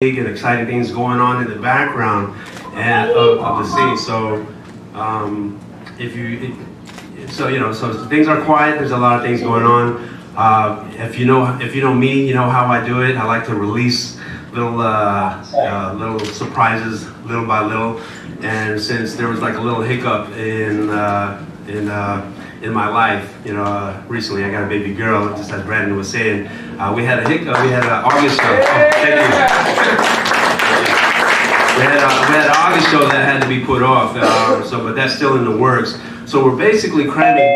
big and exciting things going on in the background and of the scene. So so things are quiet. There's a lot of things going on. If you know me, you know how I do it. I like to release little surprises little by little. And since there was like a little hiccup in my life, recently I got a baby girl, just as Brandon was saying. We had a hiccup. We had an August show. Thank you. We had an August show that had to be put off. But that's still in the works. So we're basically cramming.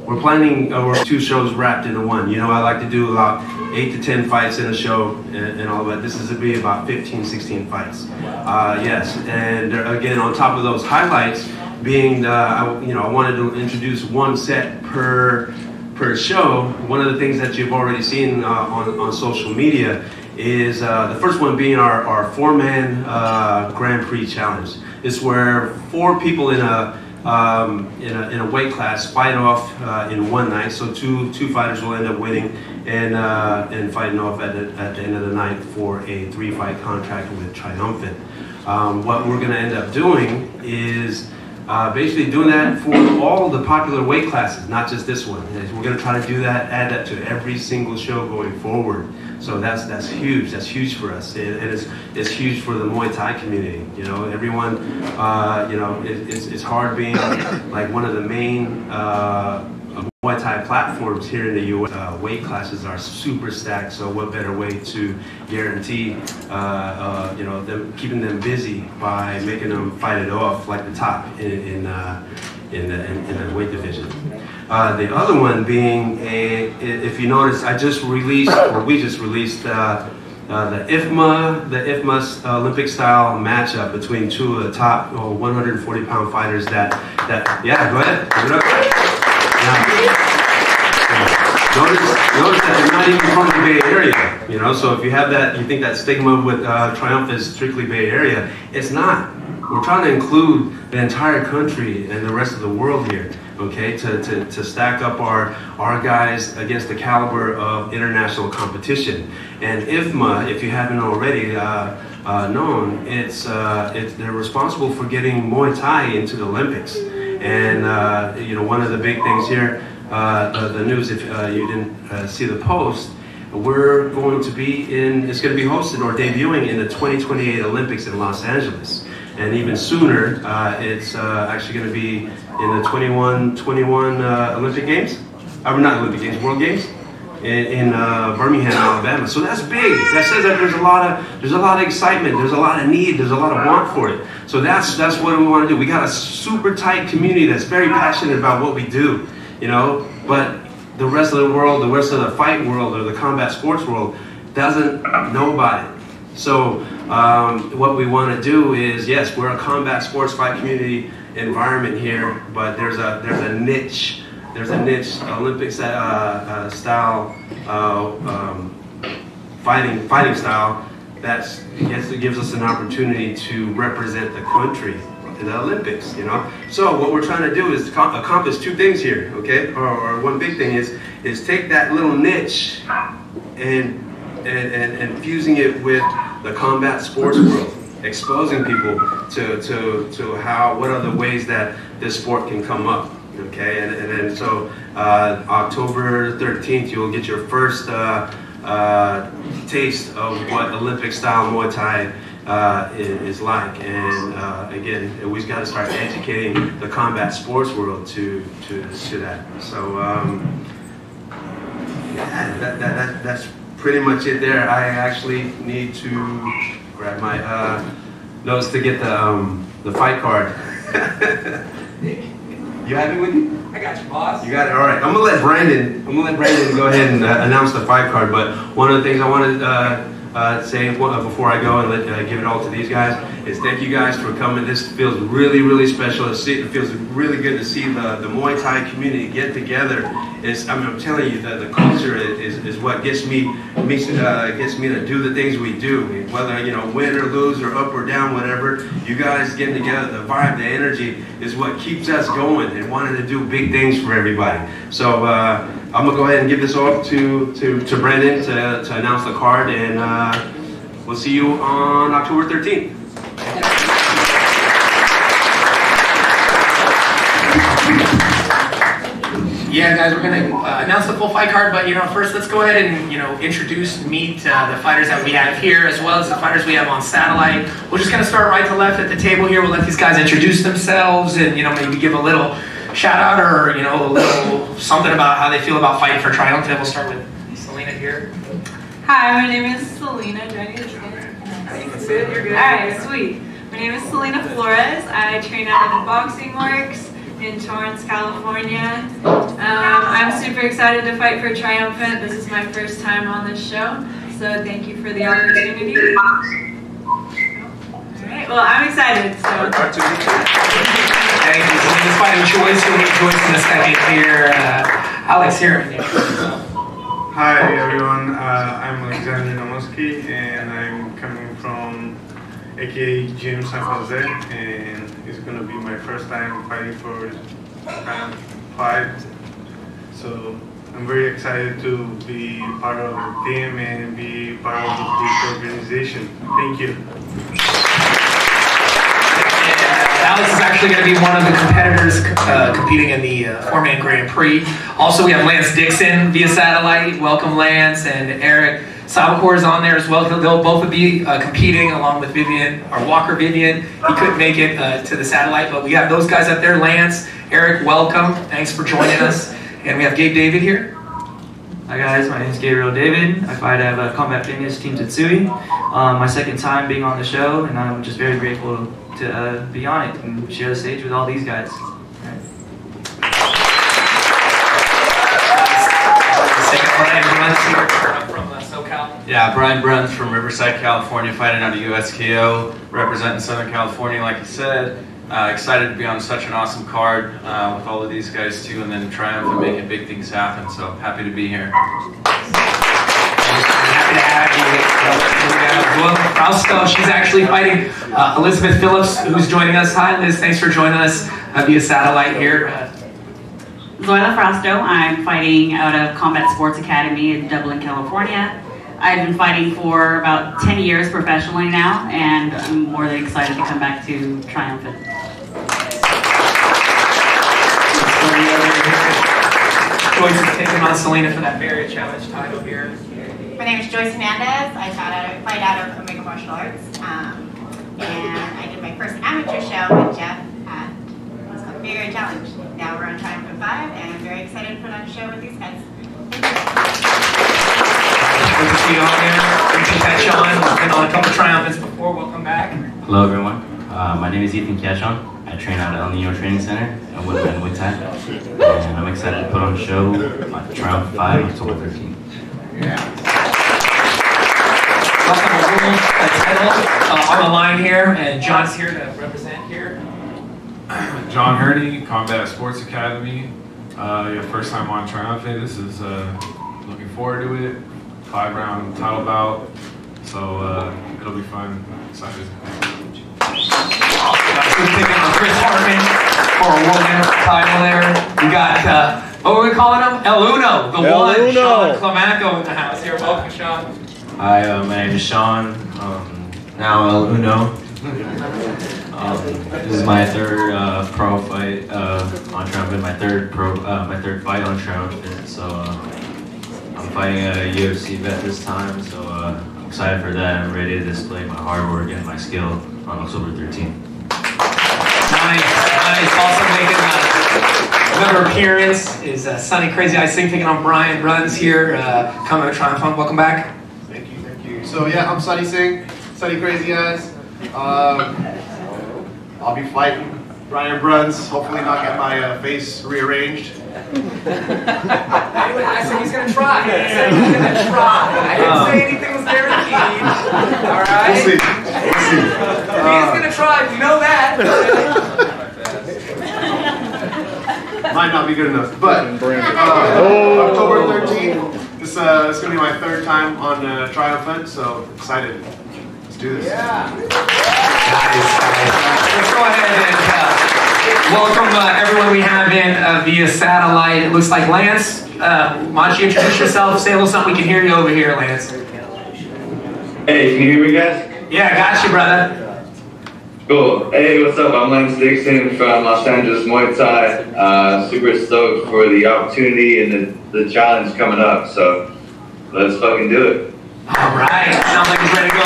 We're planning. We're 2 shows wrapped into one. I like to do about 8 to 10 fights in a show and all that. This is to be about 15, 16 fights. Yes, and again, on top of those highlights, being I wanted to introduce one set per show. One of the things that you've already seen on social media is the first one being our 4-man Grand Prix challenge. It's where 4 people in a weight class fight off in one night. So two fighters will end up winning and fighting off at the end of the night for a 3-fight contract with Triumphant. What we're going to end up doing is basically doing that for all the popular weight classes, not just this one. We're going to try to do that, add that to every single show going forward. So that's huge. That's huge for us, and it's huge for the Muay Thai community. Everyone, it's hard being like one of the main Muay Thai platforms here in the U.S. Weight classes are super stacked. So what better way to guarantee, them keeping them busy by making them fight it off like the top in the weight division. The other one being if you notice, we just released the IFMA Olympic style matchup between 2 of the top 140-pound fighters. Yeah, go ahead, give it up. Notice that they're not even from the Bay Area. So if you have that, you think that stigma with Triumph is strictly Bay Area. It's not. We're trying to include the entire country and the rest of the world here, okay, to stack up our guys against the caliber of international competition. And IFMA, if you haven't already known, they're responsible for getting Muay Thai into the Olympics. And one of the big things here, the news, if you didn't see the post, we're going to be it's going to be hosted or debuting in the 2028 Olympics in Los Angeles. And even sooner, it's actually going to be in the 21 Olympic Games, not Olympic Games, World Games in Birmingham, Alabama. So that's big. That says that there's a lot of excitement, there's a lot of need, there's a lot of want for it. So that's what we want to do. We got a super tight community that's very passionate about what we do, But the rest of the world, the rest of the fight world or the combat sports world doesn't know about it. So what we want to do is, yes, we're a combat sports fight community environment here, but there's a niche Olympic style fighting style that gives us an opportunity to represent the country in the Olympics. So what we're trying to do is accomplish 2 things here, okay? Or one big thing is take that little niche and fusing it with the combat sports world, exposing people to what are the ways that this sport can come up, okay? And then so October 13th, you'll get your first taste of what Olympic style Muay Thai is like. And again, we've got to start educating the combat sports world to that. So yeah, that's pretty much it there. I actually need to grab my notes to get the fight card. You happy with you? I got you, boss. You got it. All right. I'm gonna let Brandon go ahead and announce the fight card. But one of the things I want to say before I go and give it all to these guys is thank you guys for coming. This feels really, really special. It feels really good to see the Muay Thai community get together. I'm telling you that the culture is what gets me to do the things we do. Whether win or lose or up or down, whatever. You guys getting together, the vibe, the energy is what keeps us going and wanting to do big things for everybody. So I'm gonna go ahead and give this off to Brandon to announce the card, and We'll see you on October 13th. Yeah, guys, we're going to announce the full fight card, but first let's go ahead and meet the fighters that we have here, as well as the fighters we have on satellite. We're just going to start right to left at the table here. We'll let these guys introduce themselves and maybe give a little shout out or a little something about how they feel about fighting for Triumphant. We'll start with Selena here. Hi, my name is Selena. Do I need to sit? You can sit. You're good. All right, sweet. My name is Selena Flores. I train out of the Boxing Works in Torrance, California. I'm super excited to fight for Triumphant. This is my first time on this show, so thank you for the opportunity. Alright, well, I'm excited. So. Thank you. So we're fighting Joyce. We'll meet Joyce in a second here. Alex here. Hi everyone, I'm Alexander Namoski and I'm coming from aka Gym San Jose, and it's going to be my first time fighting for Triumph 5, so I'm very excited to be part of the team and be part of this organization. Thank you. Alex is actually going to be one of the competitors competing in the 4-man Grand Prix. Also, we have Lance Dixon via satellite. Welcome, Lance, and Eric Salvacor is on there as well. They'll both be competing along with Vivian, or Walker Vivian. He couldn't make it to the satellite, but we have those guys up there. Lance, Eric, welcome. Thanks for joining us. And we have Gabe David here. Hi guys, my name is Gabriel David. I fight at Combat Fitness Team Tatsui. My second time being on the show, and I'm just very grateful to be on it and share the stage with all these guys. Brian Bruns here from SoCal. Yeah, Brian Bruns from Riverside, California, fighting out of USKO, representing Southern California, like you said. Excited to be on such an awesome card with all of these guys too, and then Triumph and making big things happen. So happy to be here. Happy to have you. Also, she's actually fighting Elizabeth Phillips, who's joining us. Hi, Liz. Thanks for joining us via satellite here. Zoila Frausto. I'm fighting out of Combat Sports Academy in Dublin, California. I've been fighting for about 10 years professionally now, and I'm more than excited to come back to Triumphant. Joyce is taking on Selena for that Barrier Challenge title here. My name is Joyce Hernandez. I fight out of Omega Martial Arts, and I did my first amateur show with Jeff at what's called Barrier Challenge. Now we're on Triumphant 5, and I'm very excited to put on a show with these guys. Good to see you on here. Good to catch on. We've been on a couple Triumphants before. Welcome back. Hello everyone. My name is Ethan Cashon. I train out at El Nino Training Center and Woodland Muay Thai. And I'm excited to put on a show on Triumph 5 October 13th. Yeah. Welcome on the line here, and John's here to represent here. John Hurney, Combat Sports Academy. Your first time on Triumphant. This is looking forward to it. 5-round title bout, so it'll be fun. Excited. Chris Hartman for a world amateur title there. We got, what were we calling him? El Uno, the El one, Uno. Sean Clamaco in the house here. Welcome, Sean. Hi, my name is Sean, now El Uno. This is my third pro fight on Triumphant, my third fight on Triumphant, so I'm fighting a UFC vet this time, so I'm excited for that. I'm ready to display my hard work and my skill on October 13th. Nice. Also making another appearance is Sonny Crazy Eyes Singh taking on Brian Bruns here, coming to Triumphant. Welcome back. Thank you. So yeah, I'm Sonny Singh, Sonny Crazy Eyes. I'll be fighting Brian Bruns, hopefully not get my face rearranged. I said he's gonna try. I didn't say anything was guaranteed. All right. We'll see. He's gonna try. We know that. Might not be good enough, but October 13th. This is gonna be my third time on Triumphant, so excited. Let's do this. Yeah. Nice. Let's go ahead and welcome everyone we have in via satellite. It looks like Lance. Why don't you introduce yourself? Say a little something we can hear you over here, Lance. Hey, can you hear me, guys? Yeah, got you, brother. Cool. Hey, what's up? I'm Lance Dixon from Los Angeles Muay Thai. Super stoked for the opportunity and the challenge coming up. So let's fucking do it. All right. Sounds like he's ready to go.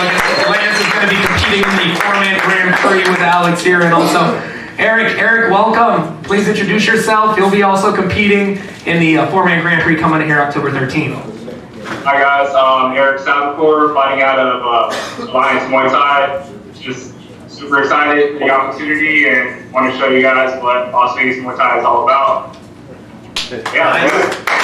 Lance is going to be competing in the four-man Grand Prix with Alex here, and also Eric. Eric, welcome. Please introduce yourself. You'll be also competing in the four-man Grand Prix coming here October 13th. Hi guys, Eric Salvatore, fighting out of Alliance Muay Thai. Just super excited for the opportunity and want to show you guys what Las Vegas Muay Thai is all about. Yeah, nice.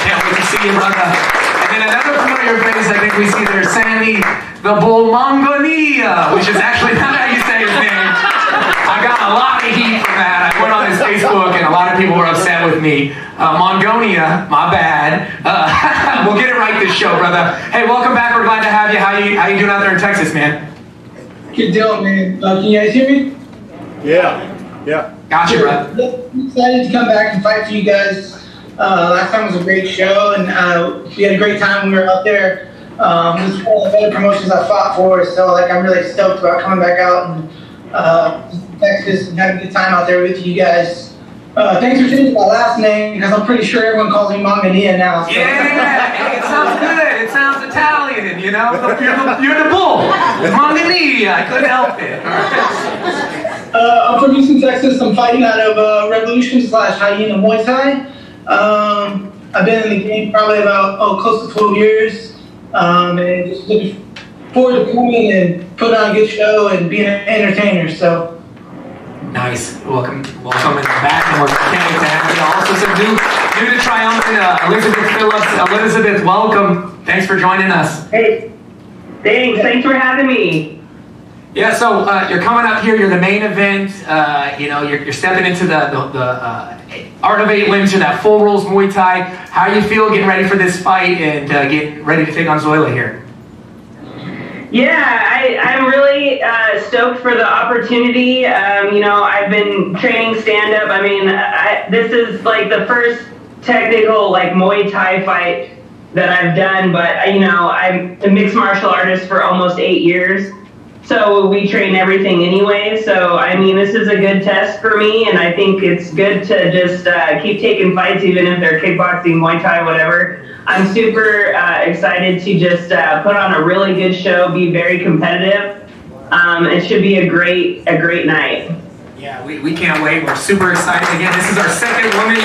Can't wait to see you, brother. And then another familiar face I think we see there, Sandy the Bull Mongolia, which is actually not how you say his name. I got a lot of heat from that. I went on his Facebook and a lot of people were upset with me. Mongolia, my bad. We'll get it right this show, brother. Hey, welcome back. We're glad to have you. How you doing out there in Texas, man? Good deal, man. Can you guys hear me? Yeah. Gotcha, bro. I'm excited to come back and fight for you guys. Last time was a great show, and we had a great time when we were out there. This is one of the better promotions I fought for, so I'm really stoked about coming back out and Texas and having a good time out there with you guys. Thanks for changing my last name because I'm pretty sure everyone calls me Mongolia now. So. Yeah, it sounds good. It sounds Italian, you know? You're the bull. Mongolia. I couldn't help it. I'm from Houston, Texas. I'm fighting out of Revolution/Hyena Muay Thai. I've been in the game probably about close to 12 years. And just looking forward to coming and put on a good show and being an entertainer. So. Nice. Welcome back, and we're can't wait to have you. Also, some new to Triumphant, Elizabeth Phillips. Elizabeth, welcome. Thanks for joining us. Hey, thanks for having me. Yeah, so you're coming up here. You're the main event. You're stepping into the Art of 8 Limbs. You're that full rules Muay Thai. How you feel getting ready for this fight and getting ready to take on Zoila here? Yeah, I'm really stoked for the opportunity. I've been training stand-up. I mean, this is like the first technical Muay Thai fight that I've done, but I'm a mixed martial artist for almost 8 years. So we train everything anyway. So, I mean, this is a good test for me, and I think it's good to just keep taking fights, even if they're kickboxing, Muay Thai, whatever. I'm super excited to just put on a really good show, be very competitive. It should be a great night. Yeah, we can't wait. We're super excited. Again, this is our second women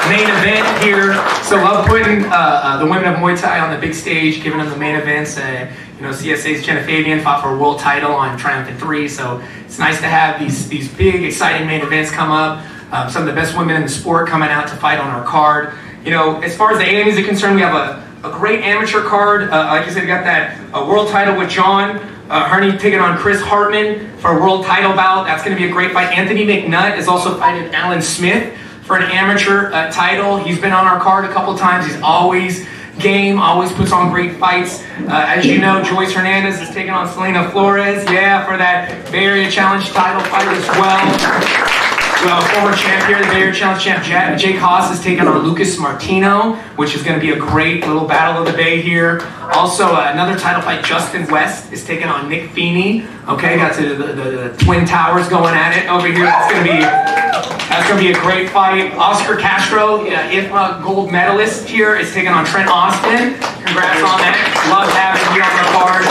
main event here. So love putting the women of Muay Thai on the big stage, giving them the main events. CSA's Jenna Fabian fought for a world title on Triumphant 3. So it's nice to have these big, exciting main events come up. Some of the best women in the sport coming out to fight on our card. As far as the AMs are concerned, we have a great amateur card. Like I said, we got that world title with John Herney taking on Chris Hartman for a world title bout. That's going to be a great fight. Anthony McNutt is also fighting Alan Smith for an amateur title. He's been on our card a couple times. He's always game, always puts on great fights. As you know, Joyce Hernandez is taking on Selena Flores, for that Bay Area Challenge title fight as well. Former champ here, the Bay Area Challenge champ Jake Haas is taking on Lucas Martino, which is going to be a great little battle of the Bay here. Also, another title fight, Justin West is taking on Nick Feeney. Okay, got to the Twin Towers going at it over here. That's going to be a great fight. Oscar Castro, IFMA gold medalist here, is taking on Trent Austin. Congrats on that. Love having you on the card.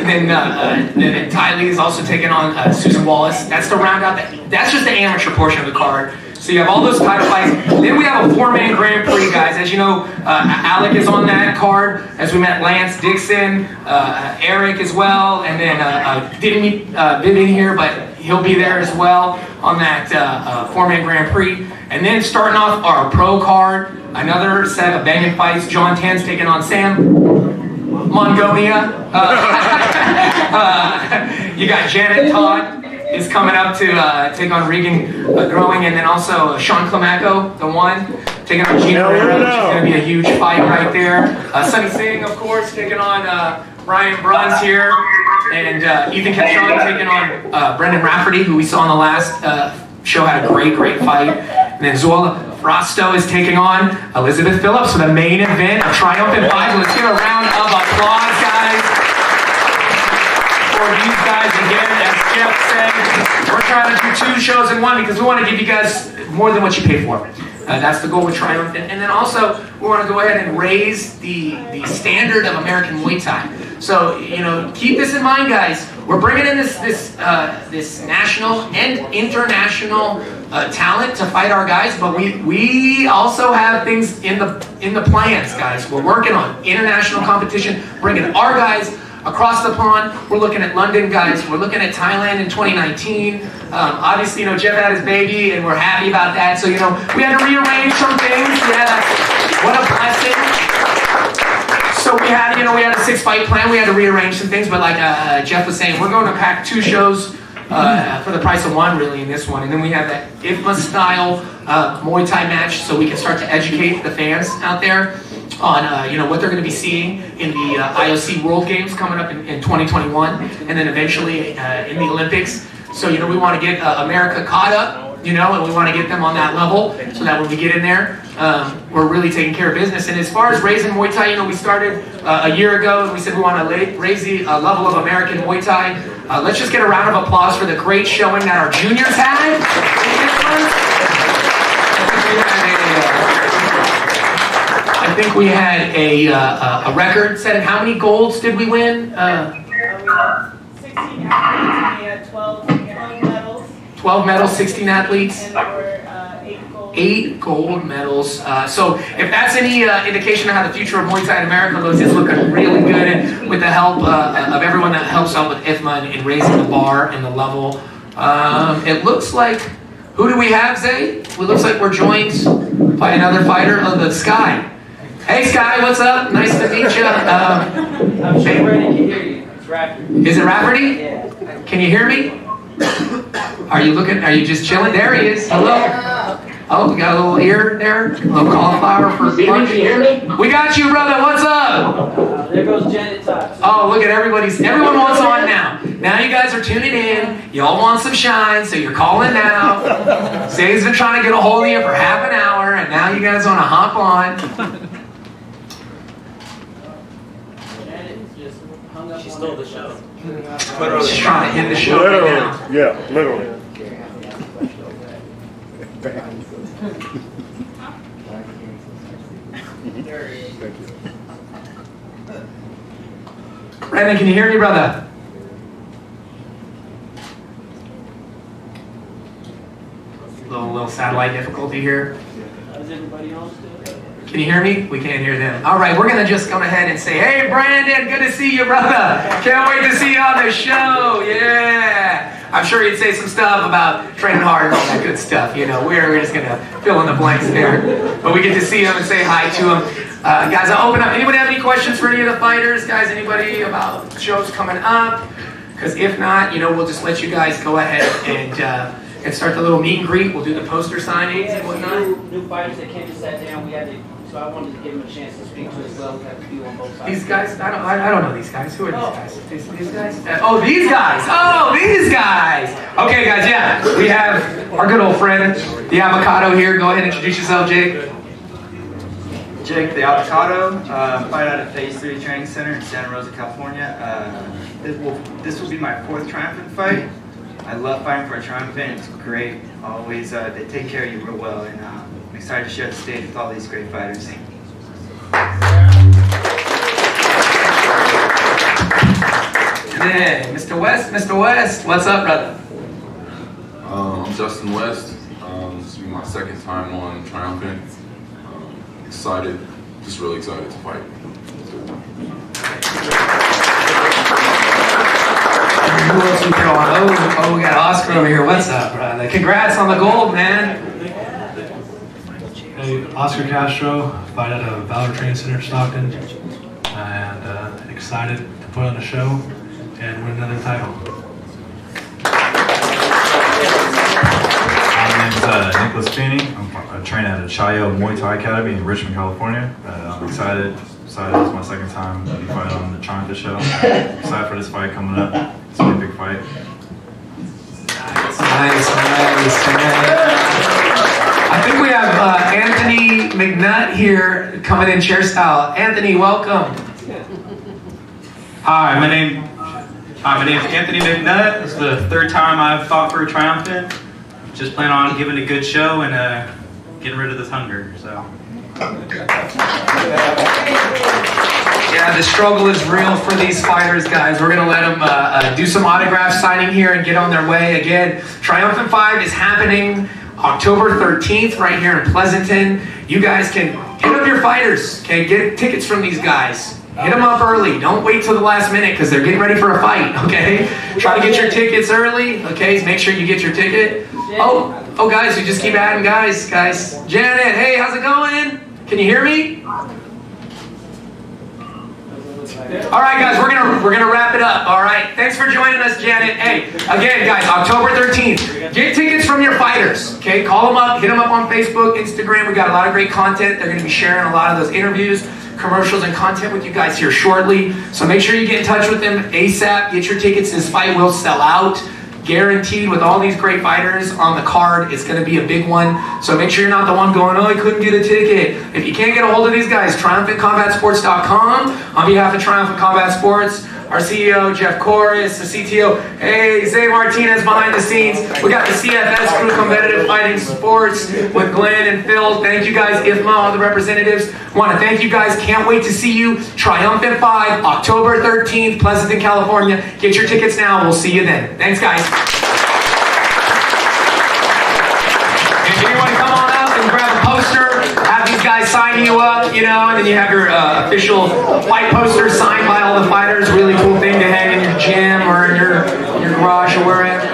And then Ty Lee is also taking on Susan Wallace. That's to round out that's just the amateur portion of the card. So you have all those title fights. Then we have a four-man Grand Prix, guys. As you know, Alec is on that card. As we met Lance Dixon, Eric as well, and then didn't meet Vivian here, but he'll be there as well on that four-man Grand Prix. And then starting off our pro card, another set of banging fights. John Tan's taking on Sam Mongolia. You got Janet Todd is coming up to take on Regan Growing, and then also Sean Climaco, the one, taking on Gina Herrera, which is going to be a huge fight right there. Sunny Singh, of course, taking on Brian Bruns here, and Ethan Ketchon taking on Brendan Rafferty, who we saw in the last show, had a great fight. And then Zoila Frosto is taking on Elizabeth Phillips for the main event of Triumphant 5. Let's give a round of applause, guys, for these guys. Again, as Jeff said, we're trying to do 2 shows in one because we want to give you guys more than what you pay for. That's the goal with Triumphant. And then also, we want to go ahead and raise the standard of American Muay Thai. So, you know, keep this in mind, guys. We're bringing in this national and international talent to fight our guys, but we also have things in the plans, guys. We're working on international competition, bringing our guys across the pond. We're looking at London, guys. We're looking at Thailand in 2019. Obviously, you know, Jeff had his baby, and we're happy about that. So, you know, we had to rearrange some things. Yeah, what a blessing. So we had, you know, we had a 6-fight plan. We had to rearrange some things, but like Jeff was saying, we're going to pack 2 shows for the price of 1, really, in this one. And then we have that IFMA-style Muay Thai match, so we can start to educate the fans out there on, you know, what they're going to be seeing in the IOC World Games coming up in 2021, and then eventually in the Olympics. So, you know, we want to get America caught up, you know, and we want to get them on that level so that when we get in there, we're really taking care of business. And as far as raising Muay Thai, you know, we started a year ago, and we said we want to raise the level of American Muay Thai. Let's just get a round of applause for the great showing that our juniors had. I think we had a record setting. How many golds did we win? 16 athletes, we had 12 medals. 12 medals, 16 athletes. And there were 8 gold medals. So if that's any indication of how the future of Muay Thai in America looks, it's looking really good. And with the help of everyone that helps out with IFMA in raising the bar and the level, it looks like, who do we have, Zay? It looks like we're joined by another fighter of the Sky. Hey Sky, what's up? Nice to meet you. I'm sure Brandon can hear you. It's Rafferty. Is it Rafferty? Yeah. Can you hear me? Are you just chilling? There he is. Hello. Oh, we got a little ear there. A little cauliflower for lunch. Can you hear me? We got you, brother. What's up? There goes Janet Tots. Oh, look at everyone wants on now. Now you guys are tuning in. Y'all want some shine, so you're calling now. Zay's been trying to get a hold of you for half an hour, and now you guys want to hop on. She stole the show. She's trying to end the show right now. Yeah, literally. Brandon, can you hear me, brother? Little satellite difficulty here. Is everybody on still? Can you hear me? We can't hear them. All right, we're going to just go ahead and say, hey, Brandon, good to see you, brother. Can't wait to see you on the show. Yeah. I'm sure he'd say some stuff about training hard and all that good stuff. You know, we're just going to fill in the blanks there. But we get to see him and say hi to him. Guys, I'll open up. Anybody have any questions for any of the fighters? Guys, anybody about shows coming up? Because if not, you know, we'll just let you guys go ahead and start the little meet and greet. We'll do the poster signings and whatnot. New fighters that came and sat down. We had to, so I wanted to give them a chance to speak to as well. We have to do on both sides. These guys? I don't know these guys. Who are these guys? These guys? Oh, these guys! Oh, these guys! Okay, guys, yeah. We have our good old friend, the Avocado here. Go ahead and introduce yourself, Jake. Jake the Avocado, fight out of Phase 3 Training Center in Santa Rosa, California. This will be my 4th Triumphant fight. I love fighting for a Triumphant. It's great. Always, they take care of you real well, and I'm excited to share the stage with all these great fighters. Hey, Mr. West, what's up, brother? I'm Justin West. This will be my 2nd time on Triumphant. Excited, just really excited to fight. Who else we throw on? Oh, we got Oscar over here. What's up, brother? Congrats on the gold, man. Hey, Oscar Castro, fight at a Valor Training Center in Stockton, and excited to put on a show and win another title. My name's Nicholas Feeney. I train at a Chayo Muay Thai Academy in Richmond, California. I'm excited. It's my 2nd time to be fighting on the Triumphant show. Excited for this fight coming up. It's gonna be a big fight. Nice. I think we have Anthony McNutt here, coming in chair style. Anthony, welcome. Hi, my name is Anthony McNutt. This is the third time I've fought for a Triumphant. Just plan on giving a good show and getting rid of this hunger. So. Yeah, the struggle is real for these fighters, guys. We're gonna let them do some autograph signing here and get on their way. Again, Triumphant 5 is happening October 13th right here in Pleasanton. You guys can hit up your fighters, okay? Get tickets from these guys. Hit them up early. Don't wait till the last minute because they're getting ready for a fight, okay? Try to get your tickets early, okay? Make sure you get your ticket. Oh, guys, we just keep adding guys. Janet, hey, how's it going? Can you hear me? All right, guys, we're gonna wrap it up. All right, thanks for joining us, Janet. Hey, again, guys, October 13th. Get tickets from your fighters. Okay, call them up, hit them up on Facebook, Instagram. We got a lot of great content. They're gonna be sharing a lot of those interviews, commercials, and content with you guys here shortly. So make sure you get in touch with them ASAP. Get your tickets. This fight will sell out. Guaranteed. With all these great fighters on the card, it's going to be a big one. So make sure you're not the one going, oh, I couldn't get a ticket. If you can't get a hold of these guys, TriumphantCombatSports.com. On behalf of Triumphant Combat Sports, our CEO, Jeff Corris, the CTO, hey, Zay Martinez behind the scenes. We got the CFS crew, Competitive Fighting Sports, with Glenn and Phil. Thank you guys, IFMA, all the representatives. Want to thank you guys. Can't wait to see you. Triumphant 5, October 13th, Pleasanton, California. Get your tickets now. We'll see you then. Thanks, guys. If you want to come on up and grab a poster, have these guys sign you up, you know, and then you have your official fight poster signed by all the fighters. Really cool thing to hang in your gym or in your garage or wherever.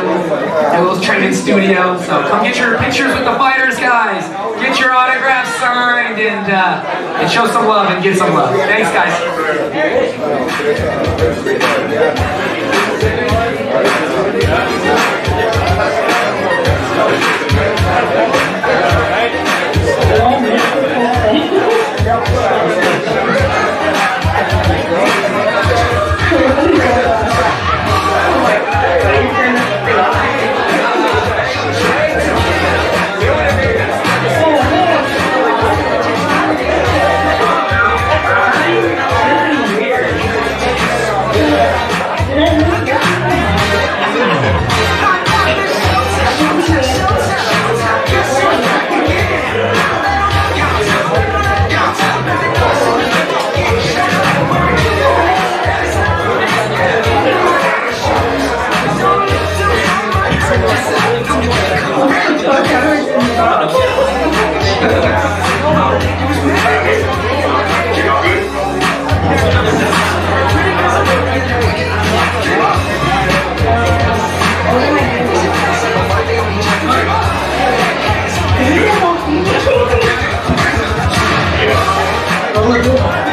Your little training studio. So come get your pictures with the fighters, guys. Get your autographs signed and show some love and give some love. Thanks, guys. Oh,